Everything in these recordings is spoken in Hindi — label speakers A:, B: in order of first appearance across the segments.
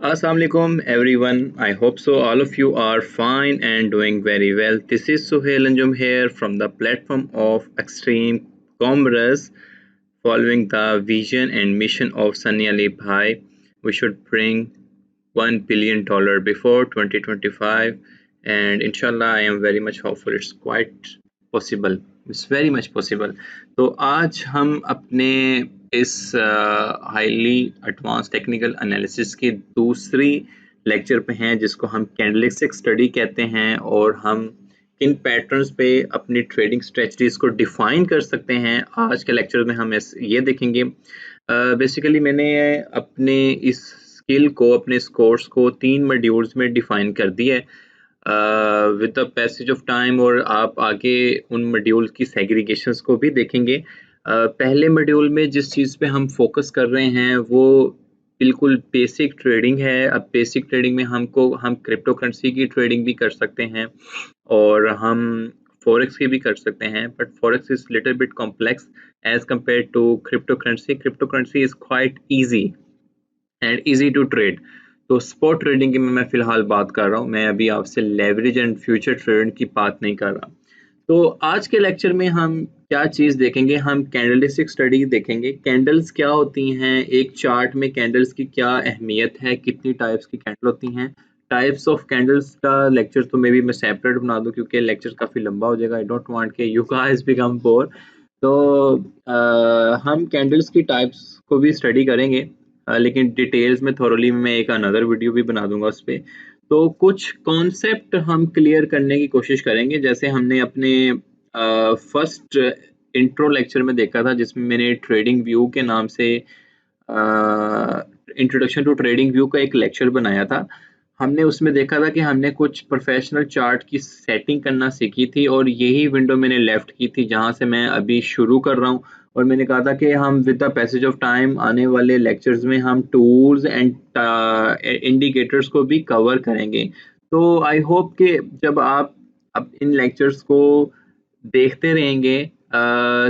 A: Assalamualaikum everyone. I hope so. All of you are fine and doing very well. This is Suhail Anjum here from the platform of Extreme Commerce, following the vision and mission of Sunny Ali Bhai. We should bring $1 billion before 2025, and inshallah, I am very much hopeful. It's quite possible. It's very much possible. तो आज हम अपने इस हाईली एडवांस टेक्निकल एनालिसिस की दूसरी लेक्चर पे हैं जिसको हम कैंडलस्टिक स्टडी कहते हैं और हम किन पैटर्न्स पे अपनी ट्रेडिंग स्ट्रेटजीज को डिफाइन कर सकते हैं। आज के लेक्चर में हम ये देखेंगे। बेसिकली मैंने अपने इस स्किल को, अपने इस कोर्स को 3 मॉड्यूल्स में डिफाइन कर दिया है with the passage of time, और आप आगे उन मॉड्यूल की सेग्रीगेशंस को भी देखेंगे। पहले मॉड्यूल में जिस चीज़ पे हम फोकस कर रहे हैं वो बिल्कुल बेसिक ट्रेडिंग है। अब बेसिक ट्रेडिंग में हम क्रिप्टो करेंसी की ट्रेडिंग भी कर सकते हैं और हम फॉरेक्स की भी कर सकते हैं, but forex is little bit complex as compare to crypto currency. Crypto currency is quite easy and easy to trade. तो स्पॉट ट्रेडिंग की मैं फिलहाल बात कर रहा हूँ, मैं अभी आपसे लेवरेज एंड फ्यूचर ट्रेडिंग की बात नहीं कर रहा। तो आज के लेक्चर में हम क्या चीज़ देखेंगे, हम कैंडलस्टिक स्टडी देखेंगे। कैंडल्स क्या होती हैं, एक चार्ट में कैंडल्स की क्या अहमियत है, कितनी टाइप्स की कैंडल होती हैं। टाइप्स ऑफ कैंडल्स का लेक्चर तो मे बी मैं सेपरेट बना दूं क्योंकि लेक्चर काफ़ी लंबा हो जाएगा। आई डोंट वांट के यू गाइस बिकम बोर। तो हम कैंडल्स की टाइप्स को भी स्टडी करेंगे, लेकिन डिटेल्स में थोरली मैं एक अनदर वीडियो भी बना दूंगा उस पर। तो कुछ कॉन्सेप्ट हम क्लियर करने की कोशिश करेंगे, जैसे हमने अपने फर्स्ट इंट्रो लेक्चर में देखा था जिसमें मैंने ट्रेडिंग व्यू के नाम से इंट्रोडक्शन टू ट्रेडिंग व्यू का एक लेक्चर बनाया था। हमने उसमें देखा था कि हमने कुछ प्रोफेशनल चार्ट की सेटिंग करना सीखी थी और यही विंडो मैंने लेफ्ट की थी जहां से मैं अभी शुरू कर रहा हूं। और मैंने कहा था कि हम with the passage of time आने वाले लेक्चर्स में हम टूल्स एंड इंडिकेटर्स को भी कवर करेंगे। तो आई होप कि जब आप अब इन लेक्चर्स को देखते रहेंगे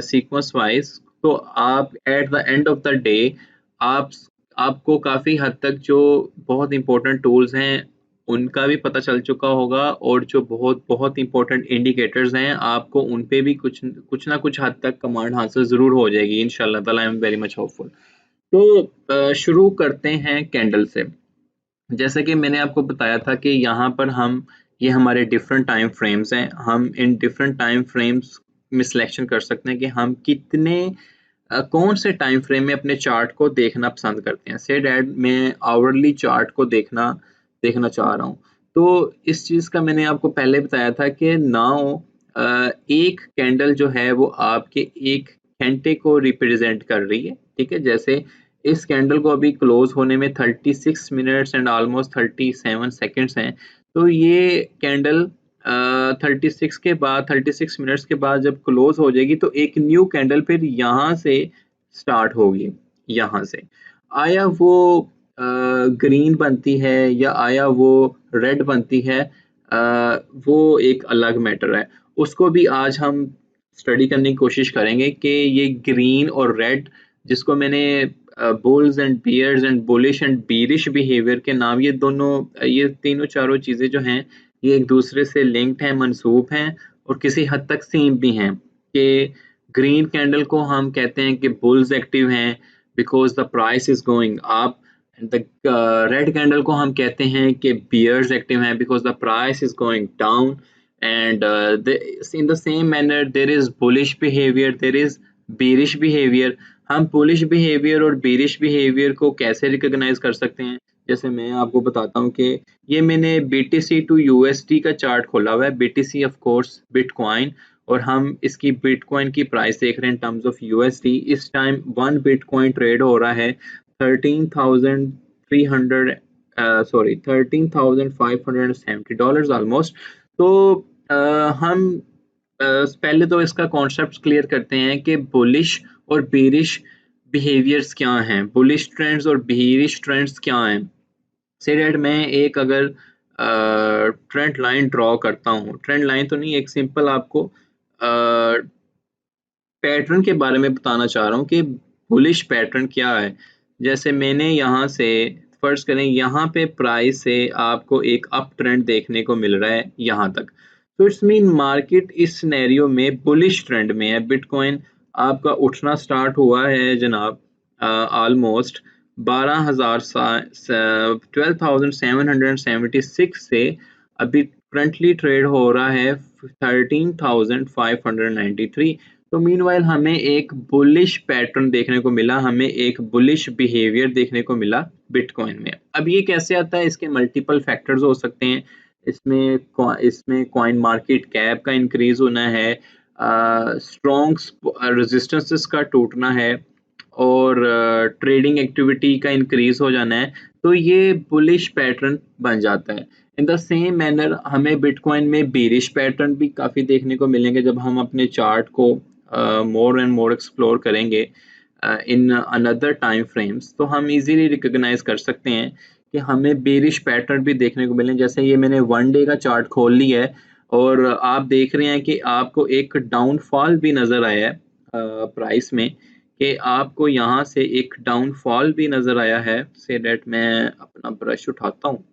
A: सीक्वेंस वाइज, तो आप at the end of the day आप आपको काफ़ी हद तक जो बहुत इंपॉर्टेंट टूल्स हैं उनका भी पता चल चुका होगा, और जो बहुत बहुत इंपॉर्टेंट इंडिकेटर्स हैं आपको उन पे भी कुछ ना कुछ हद तक कमांड हासिल ज़रूर हो जाएगी इंशाल्लाह ताला। I am very much hopeful. तो शुरू करते हैं कैंडल से। जैसे कि मैंने आपको बताया था कि यहाँ पर हम ये हमारे डिफरेंट टाइम फ्रेम्स हैं। हम इन डिफरेंट टाइम फ्रेम्स में सिलेक्शन कर सकते हैं कि हम कितने कौन से टाइम फ्रेम में अपने चार्ट को देखना पसंद करते हैं। से डैट मैं आवरली चार्ट को देखना देखना चाह रहा हूँ। तो इस चीज़ का मैंने आपको पहले बताया था कि नाउ एक कैंडल जो है वो आपके एक घंटे को रिप्रेजेंट कर रही है। ठीक है, जैसे इस कैंडल को अभी क्लोज होने में 36 मिनट्स एंड ऑलमोस्ट 37 सेकेंड्स हैं। तो ये कैंडल 36 के बाद 36 मिनट्स के बाद जब क्लोज हो जाएगी तो एक न्यू कैंडल फिर यहाँ से स्टार्ट होगी। यहाँ से आया वो ग्रीन बनती है या आया वो रेड बनती है, वो एक अलग मैटर है। उसको भी आज हम स्टडी करने की कोशिश करेंगे कि ये ग्रीन और रेड, जिसको मैंने bulls and bears and bullish and bearish behaviour के नाम, ये तीनों चारों चीज़ें जो हैं ये एक दूसरे से लिंक्ड हैं, मंसूब हैं और किसी हद तक सेम भी हैं। कि ग्रीन कैंडल को हम कहते हैं कि बुल्स एक्टिव हैं because the price is going up, and the red candle को हम कहते हैं कि बियर्स एक्टिव हैं because the price is going down. And in the same manner there is bullish behavior, there is bearish behavior। हम bullish behavior और bearish behavior को कैसे recognize कर सकते हैं, जैसे मैं आपको बताता हूँ कि ये मैंने BTC to USD का चार्ट खोला हुआ है। BTC of course बिटकॉइन, और हम इसकी बिटकॉइन की प्राइस देख रहे हैं इन टर्म्स ऑफ USD। इस टाइम 1 बिटकॉइन ट्रेड हो रहा है 13,300 सॉरी $13,570 ऑलमोस्ट। तो हम पहले तो इसका कॉन्सेप्ट क्लियर करते हैं कि बुलिश और बेरिश बिहेवियर्स क्या हैं, बुलिश ट्रेंड्स और बेरिश ट्रेंड्स क्या हैं। से डेट मैं एक अगर ट्रेंड लाइन ड्रॉ करता हूँ, ट्रेंड लाइन तो नहीं, एक सिंपल आपको पैटर्न के बारे में बताना चाह रहा हूँ कि बुलिश पैटर्न क्या है। जैसे मैंने यहाँ से फर्ज करें यहाँ पे प्राइस से आपको एक अप ट्रेंड देखने को मिल रहा है यहाँ तक, तो इट्स मीन मार्केट इस सिनेरियो में बुलिश ट्रेंड में है। बिटकॉइन आपका उठना स्टार्ट हुआ है जनाब ऑलमोस्ट 12,776 से अभी करंटली ट्रेड हो रहा है 13,593। तो मीनवाइल हमें एक बुलिश पैटर्न देखने को मिला, हमें एक बुलिश बिहेवियर देखने को मिला बिटकॉइन में। अब ये कैसे आता है, इसके मल्टीपल फैक्टर्स हो सकते हैं। इसमें कॉइन मार्केट कैप का इंक्रीज होना है, स्ट्रॉन्ग रेजिस्टेंसेस का टूटना है और ट्रेडिंग एक्टिविटी का इंक्रीज हो जाना है, तो ये बुलिश पैटर्न बन जाता है। इन द सेम मैनर हमें बिटकॉइन में बेरिश पैटर्न भी काफ़ी देखने को मिलेंगे जब हम अपने चार्ट को मोर एंड मोर एक्सप्लोर करेंगे इन अनदर टाइम फ्रेम्स, तो हम इजीली रिकॉग्नाइज कर सकते हैं कि हमें बेरिश पैटर्न भी देखने को मिले। जैसे ये मैंने 1 डे का चार्ट खोल लिया है और आप देख रहे हैं कि आपको एक डाउनफॉल भी नज़र आया है प्राइस में, कि आपको यहाँ से एक डाउनफॉल भी नज़र आया है। से डेट मैं अपना ब्रश उठाता हूँ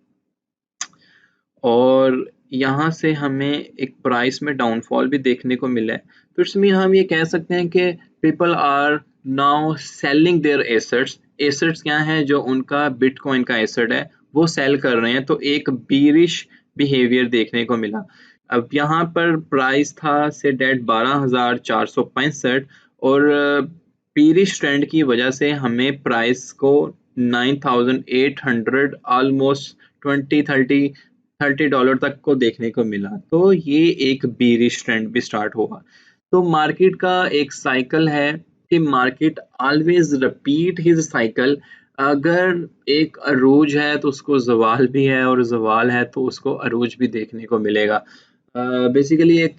A: और यहाँ से हमें एक प्राइस में डाउनफॉल भी देखने को मिला है। तो इट्स मीन हम ये कह सकते हैं कि people are now selling their assets. Assets क्या हैं, जो उनका बिटकॉइन का एसेट है वो सेल कर रहे हैं, तो एक बीरिश बिहेवियर देखने को मिला। अब यहाँ पर प्राइस था से डेट 12,465 और बीरिश ट्रेंड की वजह से हमें प्राइस को 9,800 ऑलमोस्ट 20-30 डॉलर तक को देखने को मिला। तो ये एक बीरिश ट्रेंड भी स्टार्ट हुआ। तो मार्केट का एक साइकिल है कि market always repeat his cycle. अगर एक अरूज है तो उसको जवाल भी है, और जवाल है तो उसको अरूज भी देखने को मिलेगा। बेसिकली एक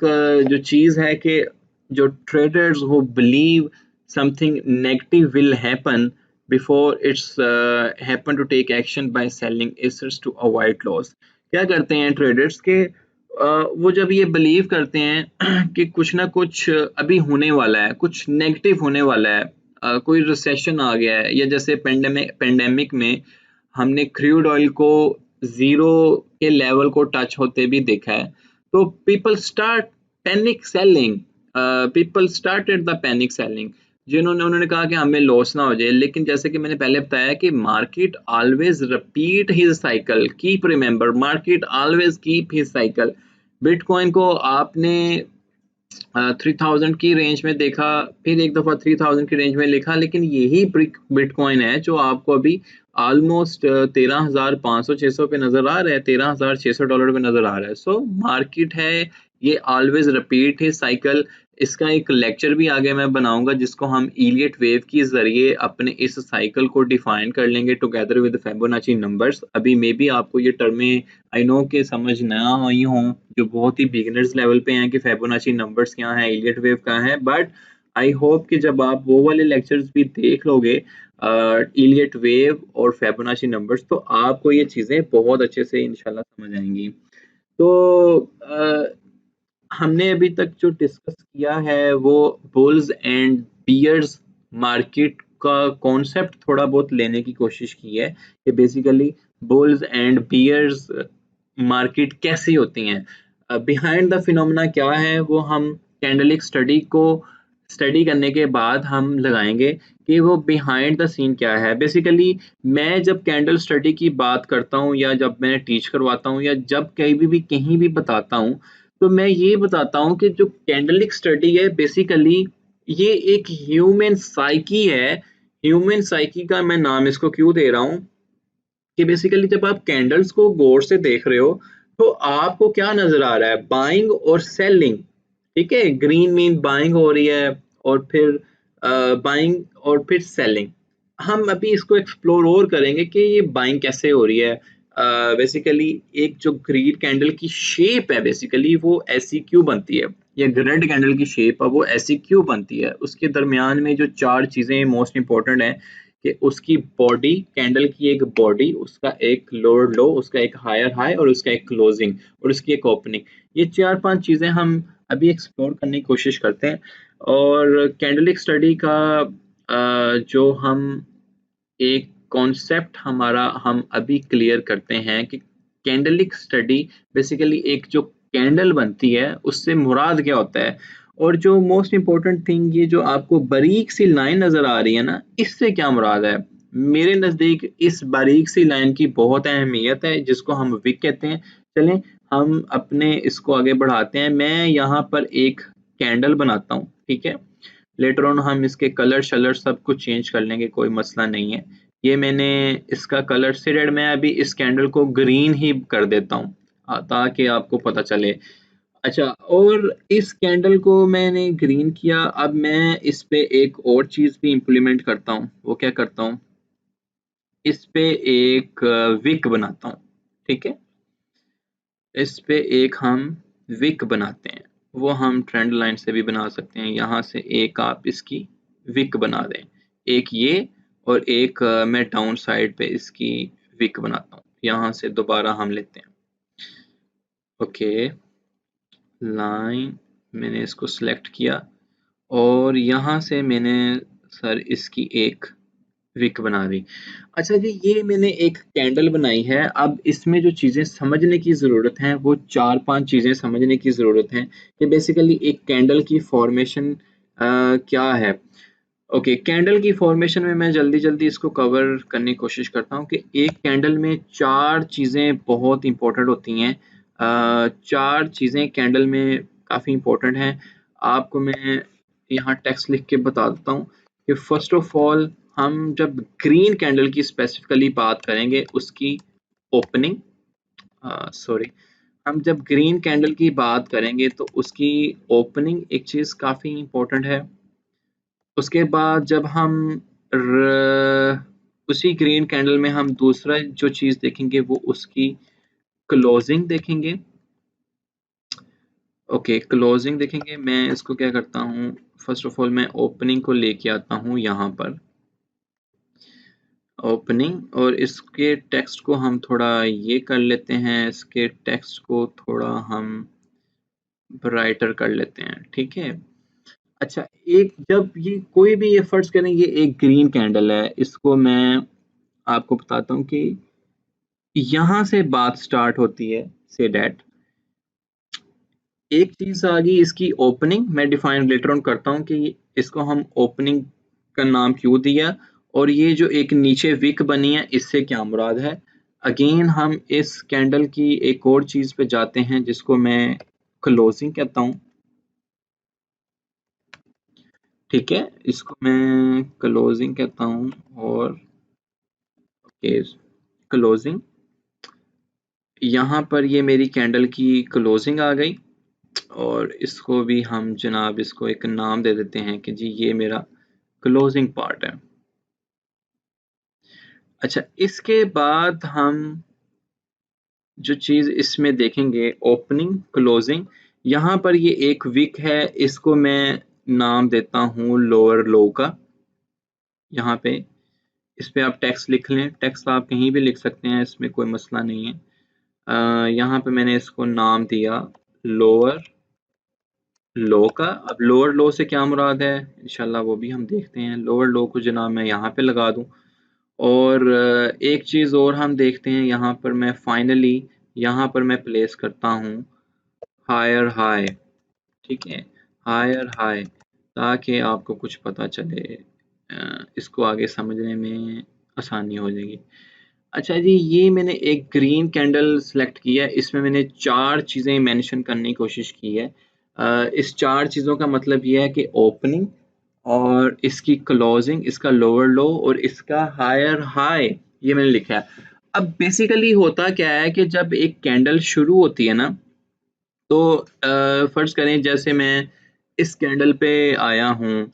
A: जो चीज़ है कि जो ट्रेडर्स वो believe something negative will happen before its happen to take action by selling assets to avoid loss. क्या करते हैं ट्रेडर्स के वो जब ये बिलीव करते हैं कि कुछ ना कुछ अभी होने वाला है, कुछ नेगेटिव होने वाला है, कोई रिसेशन आ गया है, या जैसे पेंडेमिक में हमने क्रूड ऑयल को जीरो के लेवल को टच होते भी देखा है, तो people start panic selling. People started the panic selling, उन्होंने कहा कि हमें लॉस ना हो जाए। लेकिन जैसे कि मैंने पहले बताया कि market always repeat his cycle, keep remember market always keep his cycle. Bitcoin को आपने 3000 की रेंज में देखा, फिर एक दफ़ा 3000 की रेंज में लिखा, लेकिन यही बिटकॉइन है जो आपको अभी ऑलमोस्ट 13,500-600 पे नज़र आ रहा है, $13,600 पे नज़र आ रहा है। सो मार्केट है ये ऑलवेज रिपीट है साइकिल। इसका एक लेक्चर भी आगे मैं बनाऊंगा जिसको हम इलियट वेव के जरिए अपने इस साइकिल को डिफाइन कर लेंगे टुगेदर विद फिबोनाची नंबर्स। अभी मे बी आपको ये टर्में आई नो के समझ ना आई हों, जो बहुत ही बिगिनर्स लेवल पे हैं कि फिबोनाची नंबर्स क्या हैं, इलियट वेव क्या है, बट आई होप कि जब आप वो वाले लेक्चर्स भी देख लोगे इलियट वेव और फिबोनाची नंबर्स, तो आपको ये चीज़ें बहुत अच्छे से इंशाल्लाह समझ आएंगी। तो हमने अभी तक जो डिस्कस किया है वो बुल्स एंड बियर्स मार्केट का कॉन्सेप्ट थोड़ा बहुत लेने की कोशिश की है कि basically bulls and bears market कैसी होती हैं, बिहाइंड द फिनोमेना क्या है, वो हम कैंडलिक स्टडी को स्टडी करने के बाद हम लगाएंगे कि वो बिहाइंड द सीन क्या है। बेसिकली मैं जब कैंडल स्टडी की बात करता हूँ, या जब मैं टीच करवाता हूँ, या जब कहीं भी बताता हूँ, तो मैं ये बताता हूँ कि जो कैंडलिक स्टडी है बेसिकली ये एक ह्यूमन साइकी है। ह्यूमन साइकी का मैं नाम इसको क्यों दे रहा हूँ कि बेसिकली जब आप कैंडल्स को गौर से देख रहे हो तो आपको क्या नजर आ रहा है, बाइंग और सेलिंग। ठीक है, ग्रीन मीन बाइंग हो रही है और फिर बाइंग और फिर सेलिंग। हम अभी इसको एक्सप्लोर और करेंगे कि ये बाइंग कैसे हो रही है। बेसिकली एक जो ग्रीन कैंडल की शेप है बेसिकली वो ऐसी क्यों बनती है, या रेड कैंडल की शेप है वो ऐसी क्यों बनती है, उसके दरमियान में जो 4 चीजें मोस्ट इंपॉर्टेंट है कि उसकी बॉडी, कैंडल की एक बॉडी, उसका एक लोअर लो, उसका एक हायर हाई और उसका एक क्लोजिंग और उसकी एक ओपनिंग। ये 4-5 चीजें हम अभी एक्सप्लोर करने की कोशिश करते हैं। और कैंडलिक स्टडी का जो हम एक कॉन्सेप्ट हमारा हम अभी क्लियर करते हैं कि कैंडलिक स्टडी बेसिकली एक जो कैंडल बनती है उससे मुराद क्या होता है, और जो मोस्ट इम्पोर्टेंट थिंग ये जो आपको बारीक सी लाइन नजर आ रही है ना, इससे क्या मुराद है। मेरे नजदीक इस बारीक सी लाइन की बहुत अहमियत है जिसको हम विक कहते हैं। चलें हम अपने इसको आगे बढ़ाते हैं। मैं यहाँ पर एक कैंडल बनाता हूँ, ठीक है। लेटर ऑन हम इसके कलर शलर सब कुछ चेंज कर लेंगे, कोई मसला नहीं है। ये मैंने इसका कलर सिर्फ मैं अभी इस कैंडल को ग्रीन ही कर देता हूँ ताकि आपको पता चले। अच्छा, और इस कैंडल को मैंने ग्रीन किया। अब मैं इस पे एक और चीज भी इम्प्लीमेंट करता हूँ। वो क्या करता हूँ, इस पे एक विक बनाता हूँ, ठीक है। इस पे एक हम विक बनाते हैं। वो हम ट्रेंड लाइन से भी बना सकते हैं। यहाँ से एक आप इसकी विक बना दें, एक ये, और एक मैं डाउन साइड पे इसकी विक बनाता हूँ। यहाँ से दोबारा हम लेते हैं, ओके, लाइन, मैंने इसको सिलेक्ट किया और यहाँ से मैंने सर इसकी एक विक बना दी। अच्छा जी, ये मैंने एक कैंडल बनाई है। अब इसमें जो चीज़ें समझने की ज़रूरत है वो 4-5 चीज़ें समझने की ज़रूरत है कि बेसिकली एक कैंडल की फॉर्मेशन क्या है। ओके, कैंडल की फॉर्मेशन में मैं जल्दी जल्दी इसको कवर करने की कोशिश करता हूँ कि एक कैंडल में 4 चीज़ें बहुत इंपॉर्टेंट होती हैं। 4 चीज़ें कैंडल में काफ़ी इंपॉर्टेंट हैं। आपको मैं यहाँ टेक्स्ट लिख के बता देता हूँ कि फर्स्ट ऑफ ऑल हम जब ग्रीन कैंडल की स्पेसिफिकली बात करेंगे उसकी ओपनिंग, सॉरी, हम जब ग्रीन कैंडल की बात करेंगे तो उसकी ओपनिंग एक चीज़ काफ़ी इंपॉर्टेंट है। उसके बाद जब हम उसी ग्रीन कैंडल में हम दूसरा जो चीज़ देखेंगे वो उसकी क्लोजिंग देखेंगे। ओके, क्लोजिंग देखेंगे। मैं इसको क्या करता हूँ, फर्स्ट ऑफ ऑल मैं ओपनिंग को लेके आता हूँ यहाँ पर, ओपनिंग, और इसके टेक्स्ट को हम थोड़ा ये कर लेते हैं, इसके टेक्स्ट को थोड़ा हम ब्राइटर कर लेते हैं, ठीक है। अच्छा, एक जब ये कोई भी ये फर्ज करें ये एक ग्रीन कैंडल है, इसको मैं आपको बताता हूँ कि यहाँ से बात स्टार्ट होती है, से डैट एक चीज आ गई इसकी ओपनिंग। मैं डिफाइन लेटर ऑन करता हूँ कि इसको हम ओपनिंग का नाम क्यों दिया, और ये जो एक नीचे विक बनी है इससे क्या मुराद है। अगेन हम इस कैंडल की एक और चीज पे जाते हैं जिसको मैं क्लोजिंग कहता हूँ, ठीक है। इसको मैं क्लोजिंग कहता हूँ, और क्लोजिंग, यहाँ पर ये मेरी कैंडल की क्लोजिंग आ गई। और इसको भी हम जनाब इसको एक नाम दे देते हैं कि जी ये मेरा क्लोजिंग पार्ट है। अच्छा, इसके बाद हम जो चीज़ इसमें देखेंगे ओपनिंग क्लोजिंग, यहाँ पर ये एक विक है, इसको मैं नाम देता हूँ लोअर लो का। यहाँ पे इस पे आप टेक्स्ट लिख लें, टेक्स्ट आप कहीं भी लिख सकते हैं, इसमें कोई मसला नहीं है। यहाँ पे मैंने इसको नाम दिया लोअर लो का। अब लोअर लो से क्या मुराद है इंशाल्लाह वो भी हम देखते हैं। लोअर लो को जनाब मैं यहाँ पे लगा दूं, और एक चीज़ और हम देखते हैं, यहाँ पर मैं फाइनली यहाँ पर मैं प्लेस करता हूँ हायर हाई, ठीक है, हायर हाई, ताकि आपको कुछ पता चले, इसको आगे समझने में आसानी हो जाएगी। अच्छा जी, ये मैंने एक ग्रीन कैंडल सेलेक्ट की है, इसमें मैंने 4 चीज़ें मेंशन करने की कोशिश की है। इस 4 चीज़ों का मतलब ये है कि ओपनिंग, और इसकी क्लोजिंग, इसका लोअर लो, और इसका हायर हाई, ये मैंने लिखा है। अब बेसिकली होता क्या है कि जब एक कैंडल शुरू होती है ना, तो फर्ज करें जैसे मैं इस कैंडल पे आया हूँ